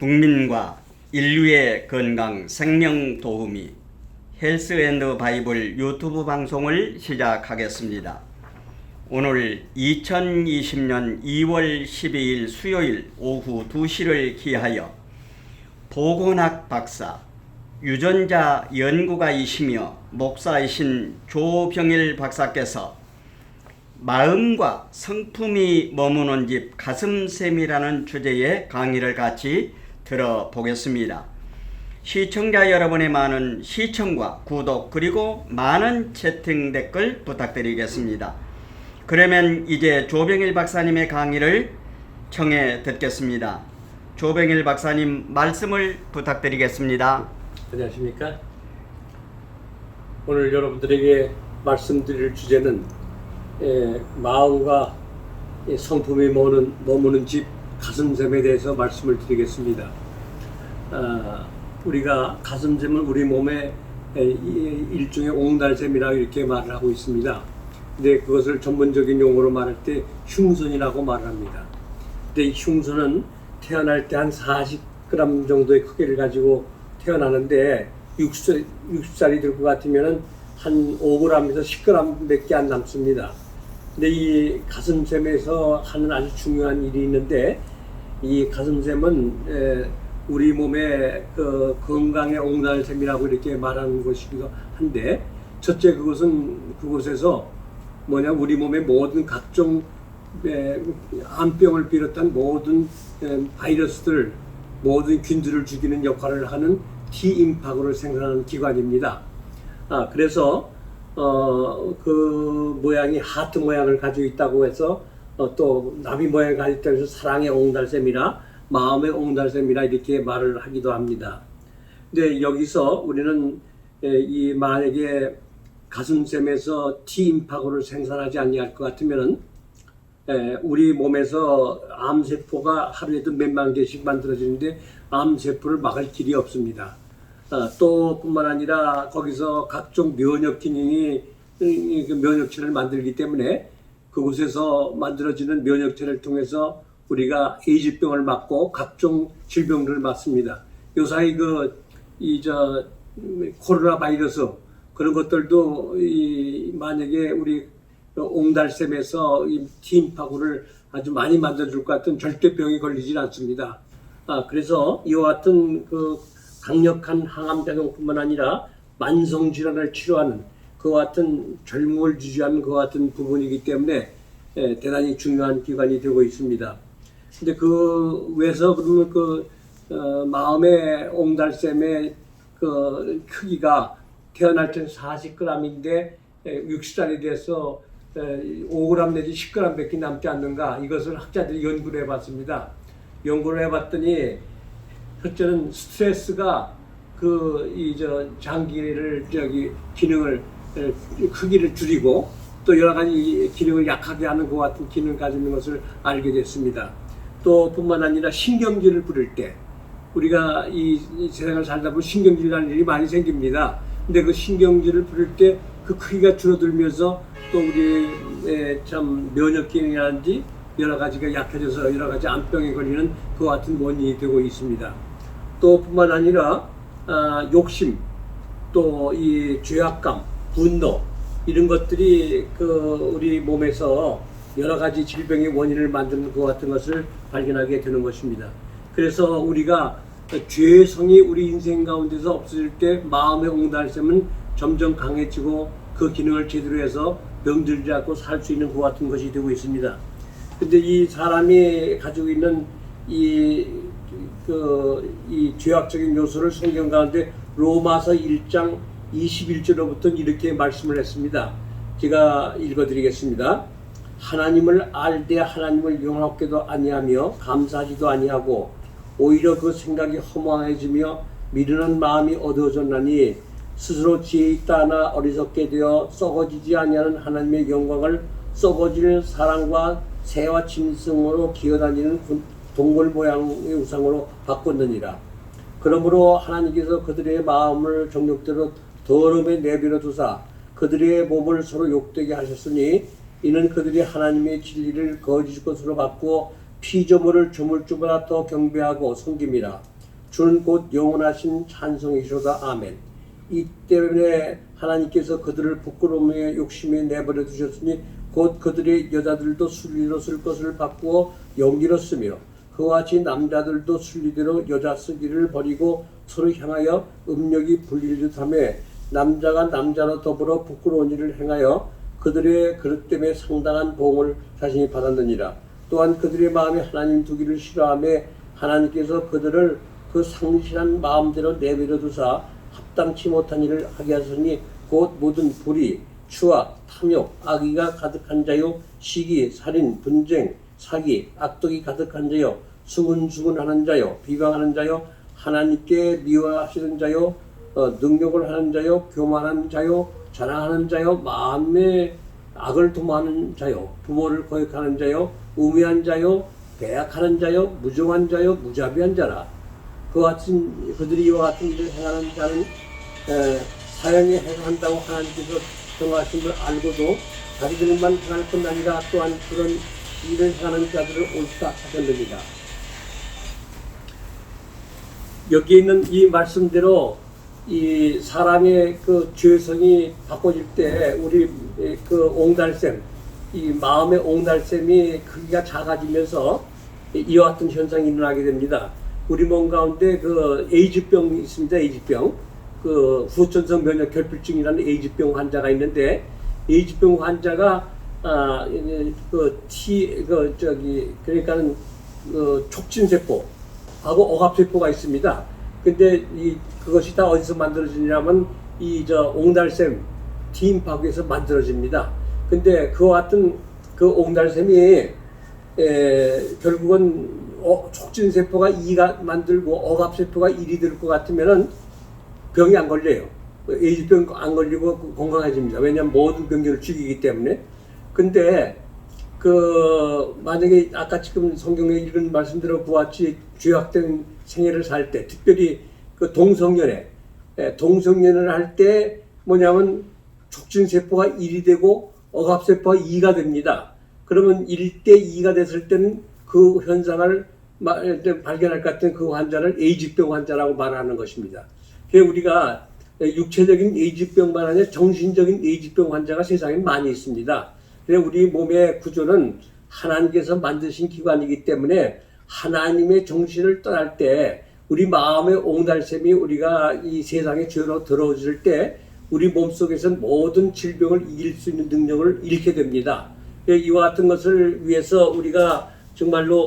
국민과 인류의 건강, 생명 도우미 헬스앤드바이블 유튜브 방송을 시작하겠습니다. 오늘 2020년 2월 12일 수요일 오후 2시를 기하여 보건학 박사, 유전자 연구가이시며 목사이신 조병일 박사께서 마음과 성품이 머무는 집 가슴샘이라는 주제의 강의를 같이 들어보겠습니다. 시청자 여러분의 많은 시청과 구독 그리고 많은 채팅 댓글 부탁드리겠습니다. 그러면 이제 조병일 박사님의 강의를 청해 듣겠습니다. 조병일 박사님 말씀을 부탁드리겠습니다. 안녕하십니까? 오늘 여러분들에게 말씀드릴 주제는 마음과 성품이 머무는 집 가슴샘에 대해서 말씀을 드리겠습니다. 우리가 가슴샘은 우리 몸의 일종의 옹달샘이라고 이렇게 말을 하고 있습니다. 근데 그것을 전문적인 용어로 말할 때 흉선이라고 말합니다. 근데 이 흉선은 태어날 때 한 40g 정도의 크기를 가지고 태어나는데 60살이 될 것 같으면 한 5g에서 10g 밖에 안 남습니다. 근데 이 가슴샘에서 하는 아주 중요한 일이 있는데, 이 가슴샘은 우리 몸의 그 건강의 옹달샘이라고 이렇게 말하는 것이기도 한데, 첫째 그곳에서 우리 몸의 모든 각종 암병을 비롯한 모든 바이러스들, 모든 균들을 죽이는 역할을 하는 T임파크를 생산하는 기관입니다. 그래서 그 모양이 하트 모양을 가지고 있다고 해서 또 나비 모양을 가지고 있다고 해서 사랑의 옹달샘이라 마음의 옹달샘이라 이렇게 말을 하기도 합니다. 근데 여기서 우리는 이 만약에 가슴샘에서 T임파크를 생산하지 아니할 것 같으면은 우리 몸에서 암세포가 하루에도 몇만 개씩 만들어지는데 암세포를 막을 길이 없습니다. 또 뿐만 아니라 거기서 각종 면역 기능이 면역체를 만들기 때문에 그곳에서 만들어지는 면역체를 통해서 우리가 에이즈병을 막고 각종 질병들을 막습니다. 요사이 코로나 바이러스 그런 것들도 만약에 우리 옹달샘에서 이 T임파크를 아주 많이 만들어줄 것 같은 절대 병이 걸리질 않습니다. 그래서 이와 같은 그 강력한 항암작용뿐만 아니라 만성질환을 치료하는 그와 같은 젊음을 유지하는 그와 같은 부분이기 때문에 대단히 중요한 기관이 되고 있습니다. 근데 왜서 그러면 마음의 옹달샘의 그 크기가 태어날 때 40g인데 60살이 돼서 5g 내지 10g 밖에 남지 않는가, 이것을 학자들이 연구를 해봤습니다. 연구를 해봤더니 첫째는 스트레스가 장기를 기능을 크기를 줄이고 또 여러 가지 기능을 약하게 하는 것 같은 기능을 가지는 것을 알게 됐습니다. 또 뿐만 아니라 신경질을 부릴 때 우리가 이 세상을 살다 보면 신경질이라는 일이 많이 생깁니다. 근데 그 신경질을 부릴 때 그 크기가 줄어들면서 또 우리 참 면역 기능이라든지 여러 가지가 약해져서 여러 가지 암병에 걸리는 그와 같은 원인이 되고 있습니다. 또 뿐만 아니라 욕심, 또 이 죄악감, 분노 이런 것들이 우리 몸에서 여러 가지 질병의 원인을 만드는 것 같은 것을 발견하게 되는 것입니다. 그래서 우리가 죄성이 우리 인생 가운데서 없어질 때 마음의 옹달샘은 점점 강해지고 그 기능을 제대로 해서 병들지 않고 살 수 있는 것 같은 것이 되고 있습니다. 근데 이 사람이 가지고 있는 이 죄악적인 요소를 성경 가운데 로마서 1장 21절로부터 이렇게 말씀을 했습니다. 제가 읽어드리겠습니다. 하나님을 알되 하나님을 영화롭게도 아니하며 감사하지도 아니하고 오히려 그 생각이 허무해지며 미루는 마음이 어두워졌나니 스스로 지혜 있다 하나 어리석게 되어 썩어지지 아니하는 하나님의 영광을 썩어질 사랑과 새와 짐승으로 기어다니는 동물 모양의 우상으로 바꿨느니라. 그러므로 하나님께서 그들의 마음을 정욕대로 더러움에 내버려 두사 그들의 몸을 서로 욕되게 하셨으니 이는 그들이 하나님의 진리를 거짓 것으로 바꾸어 피조물을 조물주보다 더 경배하고 섬김이라. 주는 곧 영원하신 찬송이시로다. 아멘. 이 때문에 하나님께서 그들을 부끄러움에 욕심에 내버려 두셨으니 곧 그들의 여자들도 순리로 쓸 것을 바꾸어 영리로 쓰며 그와 같이 남자들도 순리대로 여자 쓰기를 버리고 서로 향하여 음력이 불릴 듯하며 남자가 남자로 더불어 부끄러운 일을 행하여 그들의 그릇 때문에 상당한 보응을 자신이 받았느니라. 또한 그들의 마음에 하나님 두기를 싫어하며 하나님께서 그들을 그 상실한 마음대로 내버려 두사 합당치 못한 일을 하게 하시니 곧 모든 불의, 추악, 탐욕, 악의가 가득한 자요 시기, 살인, 분쟁, 사기, 악독이 가득한 자요 수군수군하는 자요 비방하는 자요 하나님께 미워하시는 자요 능력을 하는 자요 교만한 자요 자랑하는 자요 마음에 악을 도모하는 자요 부모를 거역하는 자요 우매한 자요 배약하는 자요 무정한 자요 무자비한 자라. 그들이 이와 같은 일을 행하는 자는 사형에 행한다고 하나님께서 정하신 걸 알고도 자기들만 행할 뿐 아니라 또한 그런 일을 행하는 자들을 옳다 하셨느니라. 여기 있는 이 말씀대로 이 사람의 그 죄성이 바꿔질 때 우리 그 옹달샘, 이 마음의 옹달샘이 크기가 작아지면서 이와 같은 현상이 일어나게 됩니다. 우리 몸 가운데 그 에이즈병이 있습니다. 에이즈병, 그 후천성 면역 결핍증이라는 에이즈병 환자가 있는데 에이즈병 환자가 그러니까는 촉진세포하고 억압세포가 있습니다. 근데 그것이 다 어디서 만들어지냐면 옹달샘 T임파구에서 만들어집니다. 근데 그와 같은 그 옹달샘이 결국은 촉진세포가 2가 만들고 억압세포가 1이 될 것 같으면은 병이 안 걸려요. 에이즈병 안 걸리고 건강해집니다. 왜냐하면 모든 병균을 죽이기 때문에. 근데 만약에 아까 지금 성경에 이런 말씀대로 그같이 죄악된 생애를 살 때, 특별히 그 동성연애를 할 때 뭐냐면 촉진세포가 1이 되고 억압세포가 2가 됩니다. 그러면 1대 2가 됐을 때는 그 현상을 발견할 것 같은 그 환자를 에이즈병 환자라고 말하는 것입니다. 그래서 우리가 육체적인 에이즈병만 아니라 정신적인 에이즈병 환자가 세상에 많이 있습니다. 그래서 우리 몸의 구조는 하나님께서 만드신 기관이기 때문에 하나님의 정신을 떠날 때 우리 마음의 옹달샘이 우리가 이 세상에 죄로 들어오질 때 우리 몸속에서는 모든 질병을 이길 수 있는 능력을 잃게 됩니다. 이와 같은 것을 위해서 우리가 정말로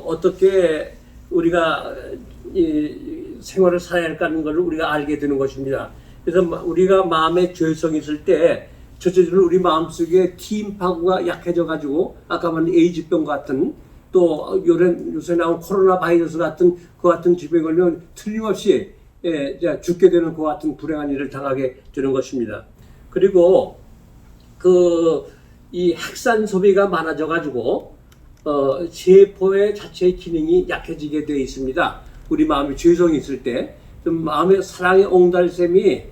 어떻게 우리가 이 생활을 살아야 할까 하는 것을 우리가 알게 되는 것입니다. 그래서 우리가 마음에 죄성이 있을 때 첫째는 우리 마음속에 T임파구가 약해져 가지고 아까 말한 에이즈병 같은 또 요새 나온 코로나 바이러스 같은 그 같은疾병에 걸리면 틀림없이 죽게 되는 그 같은 불행한 일을 당하게 되는 것입니다. 그리고 이 핵산 소비가 많아져 가지고 세포의 자체의 기능이 약해지게 되어 있습니다. 우리 마음에 죄성이 있을 때 마음의 사랑의 옹달샘이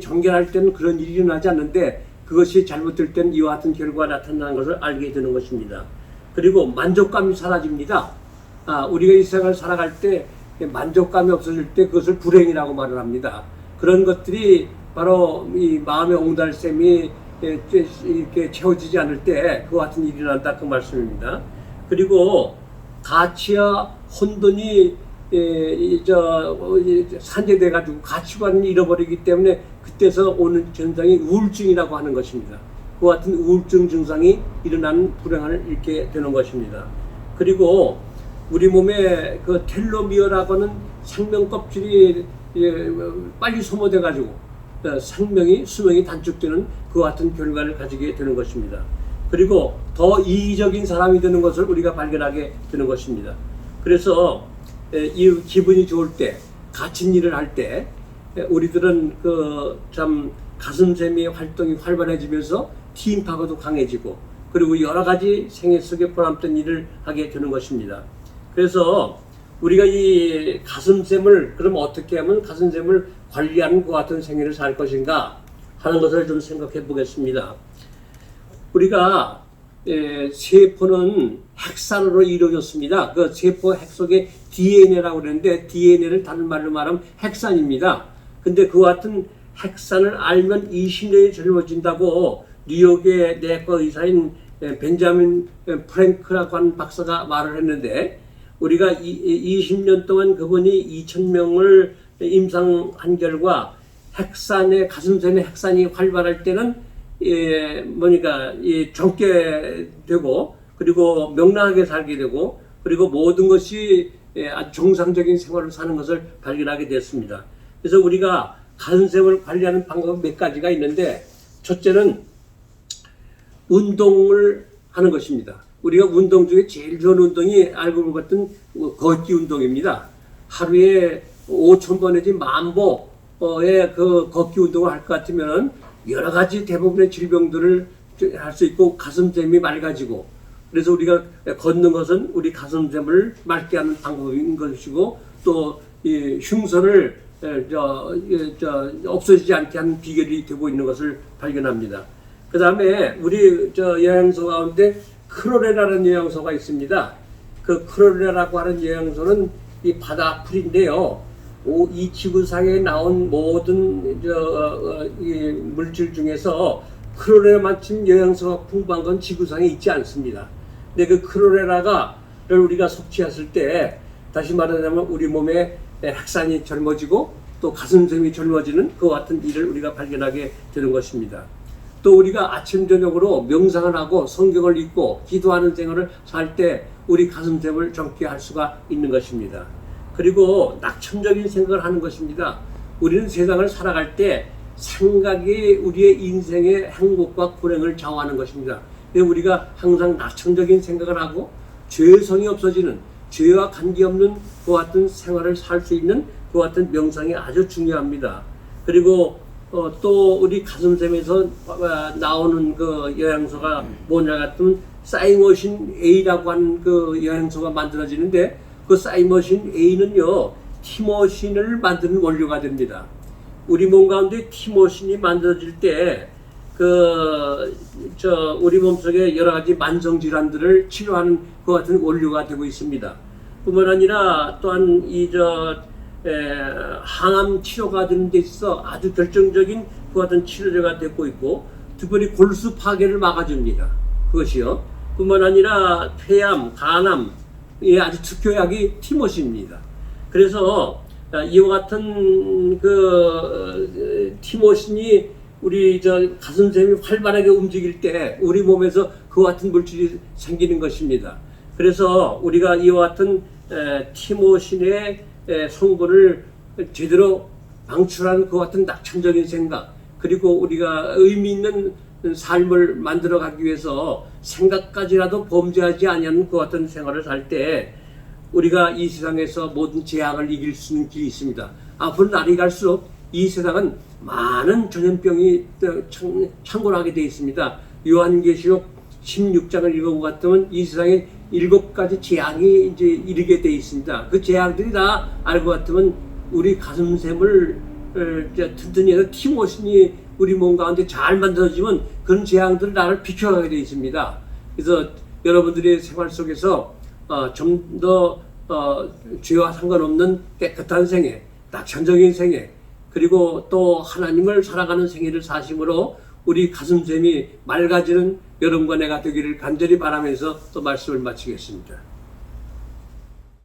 정결할 때는 그런 일이 일어나지 않는데 그것이 잘못될 때는 이와 같은 결과가 나타나는 것을 알게 되는 것입니다. 그리고 만족감이 사라집니다. 우리가 이 세상을 살아갈 때 만족감이 없어질 때 그것을 불행이라고 말을 합니다. 그런 것들이 바로 이 마음의 옹달샘이 이렇게 채워지지 않을 때 그와 같은 일이 일어난다 그 말씀입니다. 그리고 가치와 혼돈이 산재돼 가지고 가치관을 잃어버리기 때문에 그때서 오는 증상이 우울증이라고 하는 것입니다. 그와 같은 우울증 증상이 일어나는 불행을 잃게 되는 것입니다. 그리고 우리 몸에 그 텔로미어라고 하는 생명 껍질이 빨리 소모돼 가지고 수명이 단축되는 그와 같은 결과를 가지게 되는 것입니다. 그리고 더 이기적인 사람이 되는 것을 우리가 발견하게 되는 것입니다. 그래서 이 기분이 좋을 때, 갇힌 일을 할 때 우리들은 참 가슴샘의 활동이 활발해지면서 T임파구도 강해지고 그리고 여러 가지 생애 속에 보람된 일을 하게 되는 것입니다. 그래서 우리가 이 가슴샘을 그럼 어떻게 하면 가슴샘을 관리하는 것 같은 생애를 살 것인가 하는 것을 좀 생각해 보겠습니다. 우리가 세포는 핵산으로 이루어졌습니다. 그 세포 핵 속에 DNA라고 그러는데 DNA를 다른 말로 말하면 핵산입니다. 근데 그와 같은 핵산을 알면 20년이 젊어진다고 뉴욕의 내과 의사인 벤자민 프랭크라고 하는 박사가 말을 했는데 우리가 20년 동안 그분이 2,000명을 임상한 결과 핵산의 가슴선의 핵산이 활발할 때는 젊게 되고 그리고 명랑하게 살게 되고 그리고 모든 것이 아주 정상적인 생활을 사는 것을 발견하게 됐습니다. 그래서 우리가 가슴샘을 관리하는 방법은 몇 가지가 있는데 첫째는 운동을 하는 것입니다. 우리가 운동 중에 제일 좋은 운동이 알고 봤던 걷기 운동입니다. 하루에 5,000번 내지 10,000보의 그 걷기 운동을 할 것 같으면 여러 가지 대부분의 질병들을 할 수 있고 가슴샘이 맑아지고 그래서 우리가 걷는 것은 우리 가슴샘을 맑게 하는 방법인 것이고 또 이 흉선을 없어지지 않게 하는 비결이 되고 있는 것을 발견합니다. 그 다음에 우리 영양소 가운데 크로레라는 영양소가 있습니다. 그 크로레라고 하는 영양소는 이 바다풀인데요. 이 지구상에 나온 모든 이 물질 중에서 크로레라만큼 영양소가 풍부한 건 지구상에 있지 않습니다. 근데 그 크로레라를 우리가 섭취했을 때 다시 말하자면 우리 몸에 핵산이 젊어지고 또 가슴샘이 젊어지는 그와 같은 일을 우리가 발견하게 되는 것입니다. 또 우리가 아침 저녁으로 명상을 하고 성경을 읽고 기도하는 생활을 살 때 우리 가슴샘을 젊게 할 수가 있는 것입니다. 그리고 낙천적인 생각을 하는 것입니다. 우리는 세상을 살아갈 때 생각이 우리의 인생의 행복과 불행을 좌우하는 것입니다. 우리가 항상 낙천적인 생각을 하고 죄성이 없어지는 죄와 관계없는 그와 같은 생활을 살 수 있는 그와 같은 명상이 아주 중요합니다. 그리고 또 우리 가슴샘에서 나오는 그 영양소가 뭐냐 같으면 사이머신 A라고 하는 그 영양소가 만들어지는데 그 사이머신 A는요 티모신을 만드는 원료가 됩니다. 우리 몸 가운데 티모신이 만들어질 때 우리 몸속에 여러 가지 만성 질환들을 치료하는 그 같은 원료가 되고 있습니다. 뿐만 아니라 또한 항암 치료가 되는 데 있어 아주 결정적인 그 같은 치료제가 되고 있고 특별히 골수 파괴를 막아줍니다. 그것이요. 뿐만 아니라 폐암, 간암에 아주 특효약이 티모신입니다. 그래서 이와 같은 그 티모신이 우리 가슴샘이 활발하게 움직일 때 우리 몸에서 그와 같은 물질이 생기는 것입니다. 그래서 우리가 이와 같은 티모신의 성분을 제대로 방출하는 그와 같은 낙천적인 생각 그리고 우리가 의미 있는 삶을 만들어가기 위해서 생각까지라도 범죄하지 아니하는 그와 같은 생활을 살 때 우리가 이 세상에서 모든 재앙을 이길 수 있는 길이 있습니다. 앞으로 날이 갈수록 이 세상은 많은 전염병이 창궐하게 되어 있습니다. 요한계시록 16장을 읽어본 것 같으면 이 세상에 7가지 재앙이 이제 이르게 되어 있습니다. 그 재앙들이 다 알고 같으면 우리 가슴샘을 튼튼히 해서 티모신이 우리 몸 가운데 잘 만들어지면 그런 재앙들을 나를 비춰가게 되어 있습니다. 그래서 여러분들의 생활 속에서 좀 더 죄와 상관없는 깨끗한 생애, 낙천적인 생애, 그리고 또 하나님을 살아가는 생애를 사심으로 우리 가슴샘이 맑아지는 여러분과 내가 되기를 간절히 바라면서 또 말씀을 마치겠습니다.